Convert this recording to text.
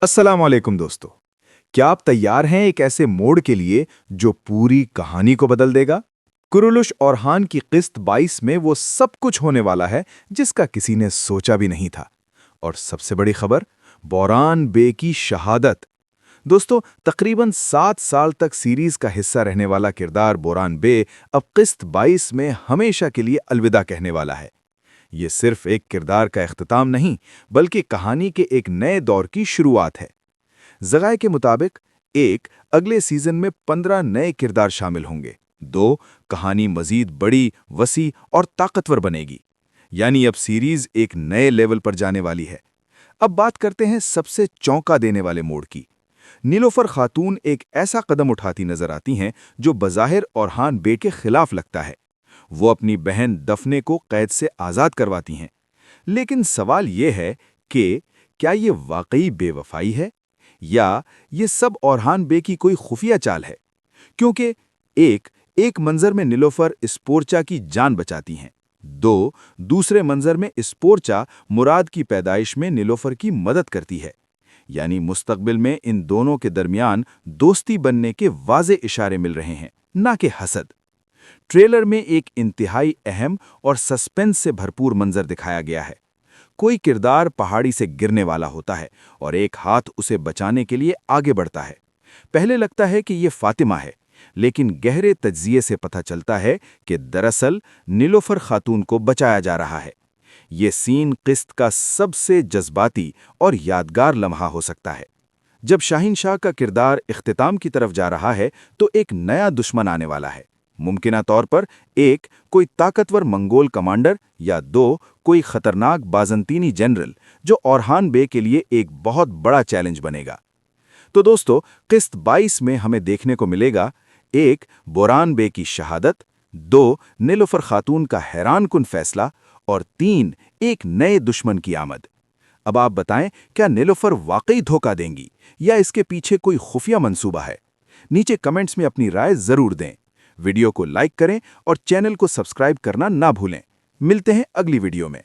अस्सलाम वालेकुम दोस्तों। क्या आप तैयार हैं एक ऐसे मोड़ के लिए जो पूरी कहानी को बदल देगा? कुरुलुश औरहान की किस्त 22 में वो सब कुछ होने वाला है जिसका किसी ने सोचा भी नहीं था। और सबसे बड़ी खबर, बोरान बे की शहादत। दोस्तों, तकरीबन 7 साल तक सीरीज का हिस्सा रहने वाला किरदार बोरान बे अब किस्त 22 में हमेशा के लिए अलविदा कहने वाला है। ये सिर्फ एक किरदार का इख्तिताम नहीं, बल्कि कहानी के एक नए दौर की शुरुआत है। ज़राए के मुताबिक अगले सीजन में 15 नए किरदार शामिल होंगे। कहानी मजीद बड़ी, वसी और ताकतवर बनेगी। यानी अब सीरीज एक नए लेवल पर जाने वाली है। अब बात करते हैं सबसे चौंका देने वाले मोड़ की। नीलोफर खातून एक ऐसा कदम उठाती नजर आती हैं जो बज़ाहिर औरहान बे के खिलाफ लगता है। वो अपनी बहन दफने को कैद से आज़ाद करवाती हैं। लेकिन सवाल ये है कि क्या ये वाकई बेवफाई है या ये सब औरहान बे की कोई खुफिया चाल है? क्योंकि एक मंजर में नीलोफर स्पोर्चा की जान बचाती हैं। दूसरे मंजर में स्पोर्चा मुराद की पैदाइश में नीलोफर की मदद करती है। यानी मुस्तकबिल में इन दोनों के दरमियान दोस्ती बनने के वाज़े इशारे मिल रहे हैं, ना कि हसद। ट्रेलर में एक इंतहाई अहम और सस्पेंस से भरपूर मंजर दिखाया गया है। कोई किरदार पहाड़ी से गिरने वाला होता है और एक हाथ उसे बचाने के लिए आगे बढ़ता है। पहले लगता है कि ये फातिमा है, लेकिन गहरे तज्जिये से पता चलता है कि दरअसल नीलोफर खातून को बचाया जा रहा है। ये सीन किस्त का सबसे जज्बाती और यादगार लम्हा हो सकता है। जब शाहीन शाह का किरदार इख्तिताम की तरफ जा रहा है तो एक नया दुश्मन आने वाला है। मुमकिना तौर पर कोई ताकतवर मंगोल कमांडर या कोई खतरनाक बाज़ंतीनी जनरल जो औरहान बे के लिए एक बहुत बड़ा चैलेंज बनेगा। तो दोस्तों, किस्त 22 में हमें देखने को मिलेगा बोरान बे की शहादत, नीलोफर खातून का हैरानकुन फैसला और एक नए दुश्मन की आमद। अब आप बताएं, क्या नीलोफर वाकई धोखा देंगी या इसके पीछे कोई खुफिया मंसूबा है? नीचे कमेंट्स में अपनी राय जरूर दें। वीडियो को लाइक करें और चैनल को सब्सक्राइब करना ना भूलें। मिलते हैं अगली वीडियो में।